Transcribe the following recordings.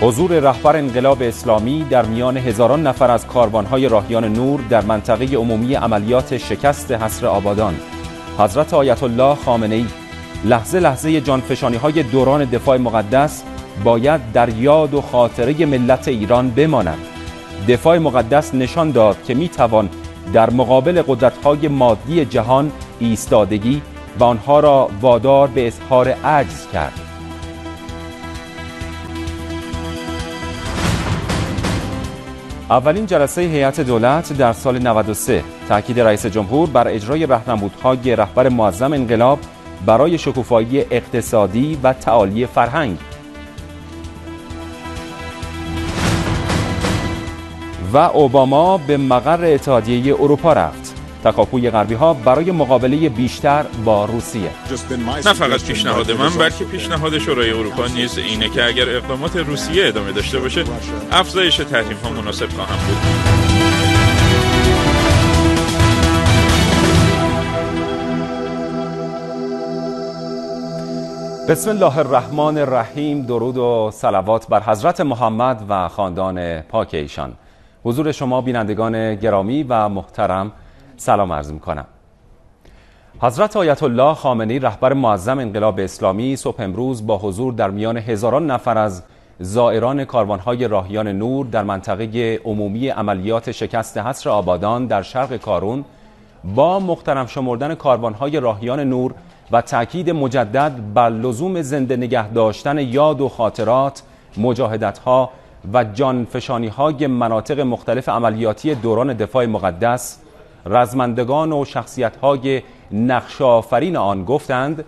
حضور رهبر انقلاب اسلامی در میان هزاران نفر از کاروانهای راهیان نور در منطقه عمومی عملیات شکست حصر آبادان. حضرت آیت الله خامنه‌ای: لحظه لحظه جانفشانی‌های دوران دفاع مقدس باید در یاد و خاطره ملت ایران بماند. دفاع مقدس نشان داد که می‌توان در مقابل قدرت‌های مادی جهان ایستادگی و آنها را وادار به اظهار عجز کرد. اولین جلسه هیئت دولت در سال 93، تاکید رئیس جمهور بر اجرای راهنمودهای رهبر معظم انقلاب برای شکوفایی اقتصادی و تعالی فرهنگ. و اوباما به مقر اتحادیه اروپا رفت. تکاپوی غربی‌ها برای مقابله بیشتر با روسیه. نه فقط پیشنهاد من بلکه پیشنهاد شورای اروپا نیز اینه که اگر اقدامات روسیه ادامه داشته باشه افزایش تحریم‌ها مناسب خواهم بود. بسم الله الرحمن الرحیم. درود و صلوات بر حضرت محمد و خاندان پاک ایشان. حضور شما بینندگان گرامی و محترم سلام عرض می‌کنم. حضرت آیت الله خامنه‌ای رهبر معظم انقلاب اسلامی صبح امروز با حضور در میان هزاران نفر از زائران کاروانهای راهیان نور در منطقه عمومی عملیات شکست حصر آبادان در شرق کارون با محترم شمردن کاروانهای راهیان نور و تأکید مجدد بر لزوم زنده نگه داشتن یاد و خاطرات، مجاهدت‌ها و جانفشانی‌های مناطق مختلف عملیاتی دوران دفاع مقدس، رزمندگان و شخصیت‌های نقش‌آفرین آن گفتند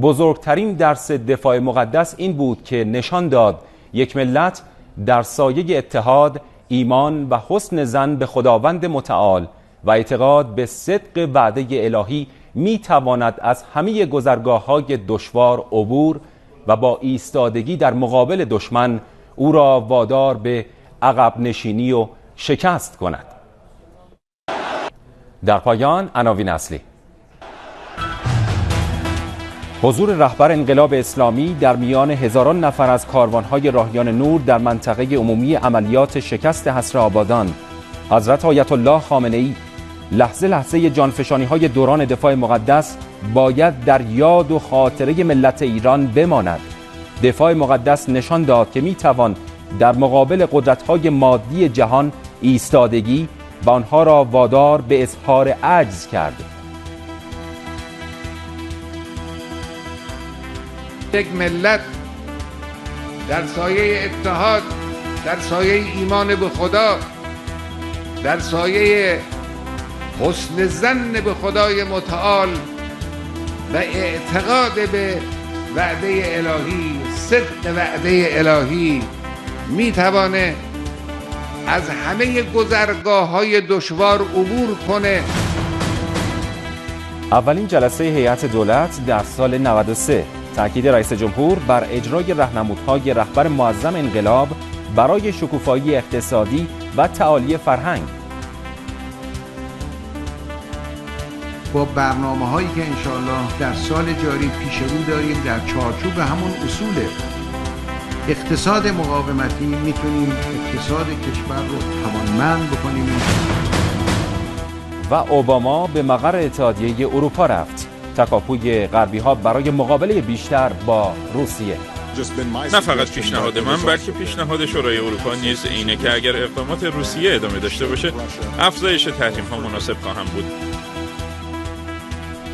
بزرگترین درس دفاع مقدس این بود که نشان داد یک ملت در سایه اتحاد، ایمان و حسن ظن به خداوند متعال و اعتقاد به صدق وعده الهی می‌تواند از همه گذرگاه‌های دشوار عبور و با ایستادگی در مقابل دشمن او را وادار به عقب نشینی و شکست کند. در پایان عناوین اصلی: حضور رهبر انقلاب اسلامی در میان هزاران نفر از کاروانهای راهیان نور در منطقه عمومی عملیات شکست حصر آبادان. حضرت آیت الله خامنه‌ای: لحظه لحظه جانفشانی‌های دوران دفاع مقدس باید در یاد و خاطره ملت ایران بماند. دفاع مقدس نشان داد که میتوان در مقابل قدرت‌های مادی جهان ایستادگی و آنها را وادار به اظهار عجز کرد. یک ملت در سایه اتحاد، در سایه ایمان به خدا، در سایه حسن ظن به خدای متعال و اعتقاد به وعده الهی، صدق وعده الهی میتوانه از همه گذرگاه‌های دشوار عبور کنه. اولین جلسه هیئت دولت در سال 93، تاکید رئیس جمهور بر اجرای راهنمودهای رهبر معظم انقلاب برای شکوفایی اقتصادی و تعالی فرهنگ. با برنامه‌هایی که انشاءالله در سال جاری پیش رو داریم در چارچوب همون اصول اقتصاد مقاومتی میتونیم اقتصاد کشور رو توانمند بکنیم. و اوباما به مقر اتحادیه اروپا رفت. تکاپوی غربی‌ها برای مقابله بیشتر با روسیه. نه فقط پیشنهاد من بلکه پیشنهاد شورای اروپا نیز اینه که اگر اقدامات روسیه ادامه داشته باشه افزایش تحریم‌ها مناسب خواهم بود.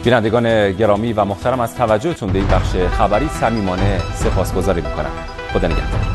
بینندگان گرامی و محترم از توجهتون به این بخش خبری صمیمانه سپاسگزاری می‌کنم. خدا نگهدار.